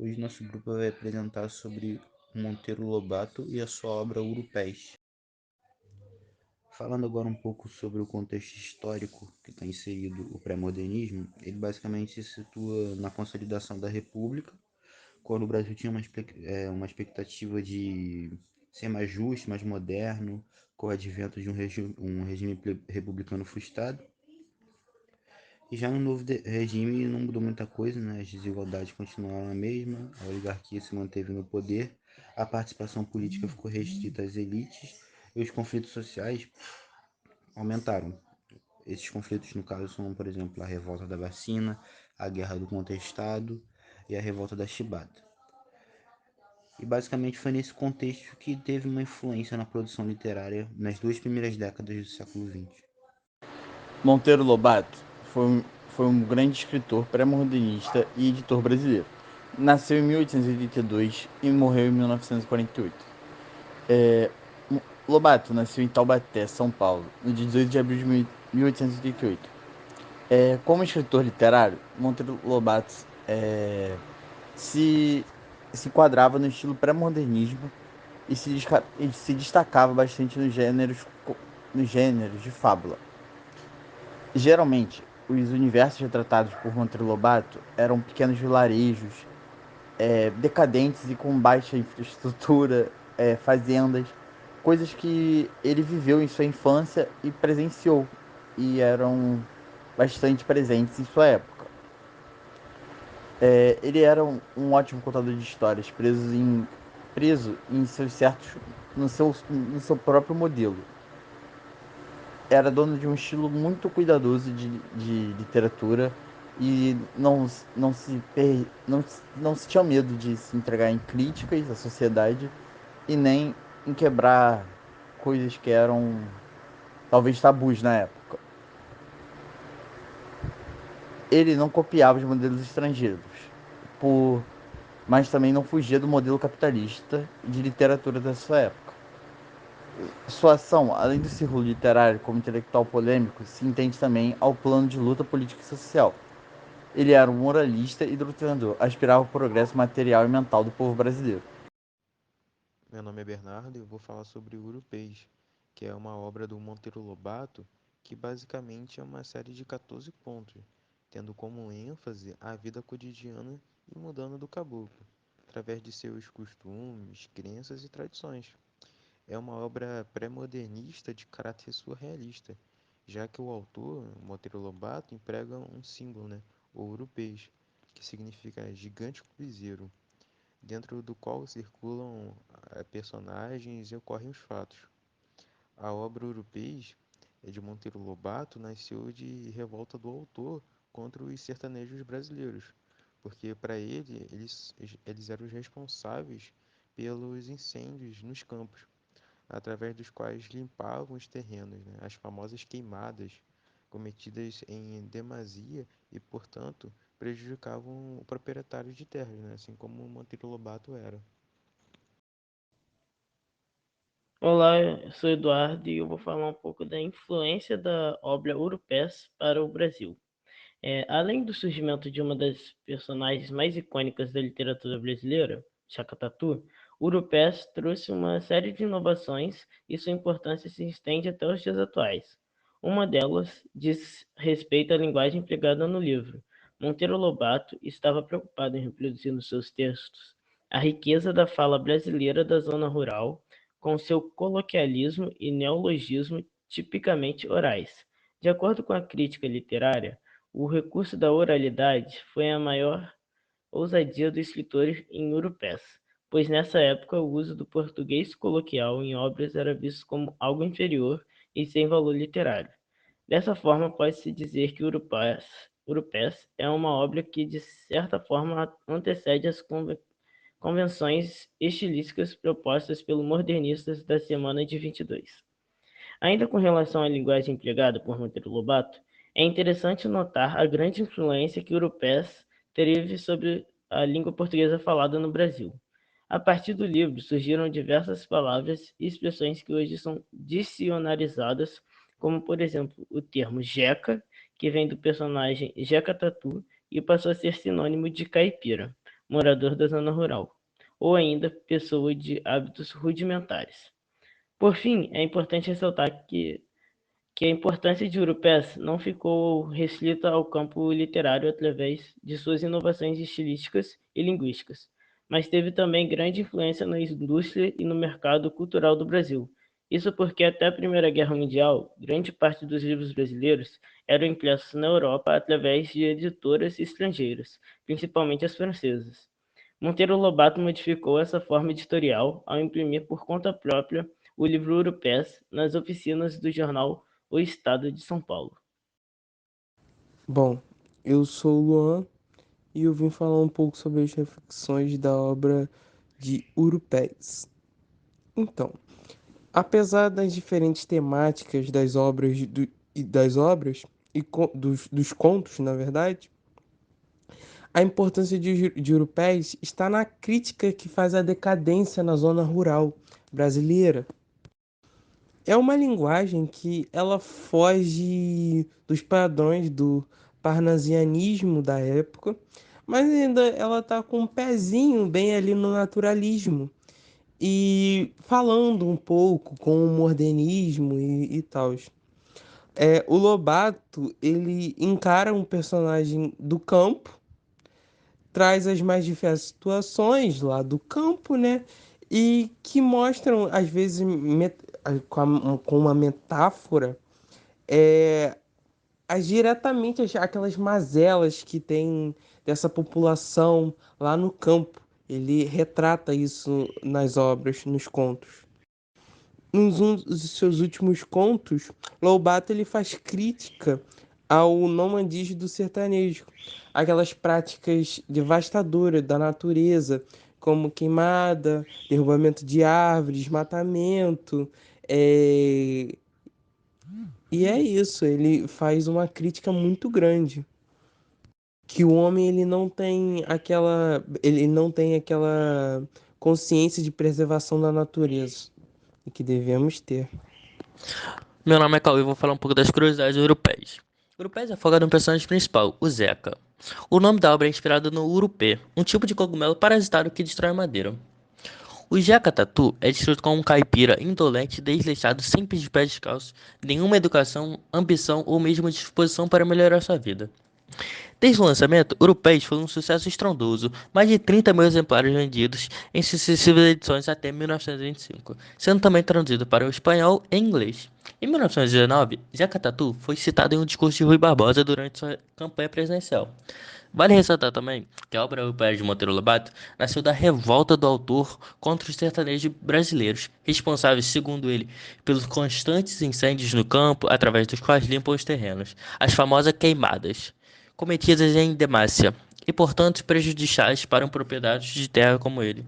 Hoje nosso grupo vai apresentar sobre Monteiro Lobato e a sua obra Urupés. Falando agora um pouco sobre o contexto histórico que está inserido o pré-modernismo, ele basicamente se situa na consolidação da República, quando o Brasil tinha uma expectativa de ser mais justo, mais moderno, com o advento de um regime republicano frustrado. E já no novo regime não mudou muita coisa, né? As desigualdades continuaram a mesma, a oligarquia se manteve no poder, a participação política ficou restrita às elites e os conflitos sociais aumentaram. Esses conflitos, no caso, são, por exemplo, a revolta da vacina, a guerra do contestado e a revolta da chibata. E basicamente foi nesse contexto que teve uma influência na produção literária nas duas primeiras décadas do século XX. Monteiro Lobato foi um grande escritor pré-modernista e editor brasileiro. Nasceu em 1882 e morreu em 1948. Lobato nasceu em Taubaté, São Paulo, no dia 18 de abril de 1888. Como escritor literário, Monteiro Lobato se, se enquadrava no estilo pré-modernismo e se destacava bastante nos gêneros de fábula. Geralmente, os universos retratados por Monteiro Lobato eram pequenos vilarejos, decadentes e com baixa infraestrutura, fazendas, coisas que ele viveu em sua infância e presenciou, e eram bastante presentes em sua época. Ele era um ótimo contador de histórias, preso em seus certos, no seu próprio modelo. Era dono de um estilo muito cuidadoso de literatura e não se tinha medo de se entregar em críticas à sociedade e nem em quebrar coisas que eram talvez tabus na época. Ele não copiava os modelos estrangeiros, por, mas também não fugia do modelo capitalista de literatura da sua época. Sua ação, além do círculo literário como intelectual polêmico, se entende também ao plano de luta política e social. Ele era um moralista e doutrinador, aspirava ao progresso material e mental do povo brasileiro. Meu nome é Bernardo e eu vou falar sobre Urupês, que é uma obra do Monteiro Lobato que basicamente é uma série de 14 contos, tendo como ênfase a vida cotidiana e mudando do caboclo, através de seus costumes, crenças e tradições. É uma obra pré-modernista de caráter surrealista, já que o autor, Monteiro Lobato, emprega um símbolo, né, o Urupês, que significa gigante cobizeiro, dentro do qual circulam personagens e ocorrem os fatos. A obra Urupês de Monteiro Lobato nasceu de revolta do autor contra os sertanejos brasileiros, porque para ele eles eram os responsáveis pelos incêndios nos campos, através dos quais limpavam os terrenos, né? As famosas queimadas cometidas em demasia e, portanto, prejudicavam o proprietário de terras, né? Assim como o Monteiro Lobato era. Olá, eu sou Eduardo e eu vou falar um pouco da influência da obra Urupés para o Brasil. Além do surgimento de uma das personagens mais icônicas da literatura brasileira, Chaka Tatu, Urupés trouxe uma série de inovações e sua importância se estende até os dias atuais. Uma delas diz respeito à linguagem empregada no livro. Monteiro Lobato estava preocupado em reproduzir nos seus textos a riqueza da fala brasileira da zona rural, com seu coloquialismo e neologismo tipicamente orais. De acordo com a crítica literária, o recurso da oralidade foi a maior ousadia dos escritores em Urupés, pois nessa época o uso do português coloquial em obras era visto como algo inferior e sem valor literário. Dessa forma, pode-se dizer que Urupés é uma obra que, de certa forma, antecede as convenções estilísticas propostas pelos modernistas da Semana de 22. Ainda com relação à linguagem empregada por Monteiro Lobato, é interessante notar a grande influência que o Urupés teve sobre a língua portuguesa falada no Brasil. A partir do livro surgiram diversas palavras e expressões que hoje são dicionarizadas, como por exemplo o termo jeca, que vem do personagem Jeca Tatu e passou a ser sinônimo de caipira. morador da zona rural, ou ainda pessoa de hábitos rudimentares. Por fim, é importante ressaltar que a importância de Urupés não ficou restrita ao campo literário através de suas inovações estilísticas e linguísticas, mas teve também grande influência na indústria e no mercado cultural do Brasil. Isso porque até a Primeira Guerra Mundial, grande parte dos livros brasileiros eram impressos na Europa através de editoras estrangeiras, principalmente as francesas. Monteiro Lobato modificou essa forma editorial ao imprimir por conta própria o livro Urupés nas oficinas do jornal O Estado de São Paulo. Bom, eu sou o Luan e eu vim falar um pouco sobre as reflexões da obra de Urupés. Então, apesar das diferentes temáticas das obras dos contos, na verdade, a importância de Urupés está na crítica que faz a decadência na zona rural brasileira. É uma linguagem que ela foge dos padrões do parnasianismo da época, mas ainda ela tá com um pezinho bem ali no naturalismo e falando um pouco com o modernismo e tal. O Lobato, ele encara um personagem do campo, traz as mais diversas situações lá do campo, né? E que mostram, às vezes, com uma metáfora, diretamente aquelas mazelas que tem dessa população lá no campo. Ele retrata isso nas obras, nos contos. Um dos seus últimos contos, Lobato ele faz crítica ao nomadismo do sertanejo, aquelas práticas devastadoras da natureza, como queimada, derrubamento de árvores, desmatamento. E é isso, ele faz uma crítica muito grande. Que o homem ele não tem aquela consciência de preservação da natureza e que devemos ter. Meu nome é Cauê e vou falar um pouco das curiosidades europeias. Urupés é focado no personagem principal, o Zeca. O nome da obra é inspirado no urupê, um tipo de cogumelo parasitário que destrói a madeira. O Jeca Tatu é descrito como um caipira indolente, desleixado, sem de pés descalços, nenhuma educação, ambição ou mesmo disposição para melhorar sua vida. Desde o lançamento, Urupês foi um sucesso estrondoso, mais de 30 mil exemplares vendidos em sucessivas edições até 1925, sendo também traduzido para o espanhol e inglês. Em 1919, Jeca Tatu foi citado em um discurso de Rui Barbosa durante sua campanha presidencial. Vale ressaltar também que a obra europeia de Monteiro Lobato nasceu da revolta do autor contra os sertanejos brasileiros, responsáveis, segundo ele, pelos constantes incêndios no campo, através dos quais limpam os terrenos, as famosas queimadas, cometidas em demasia, e portanto prejudiciais para um proprietário de terra como ele.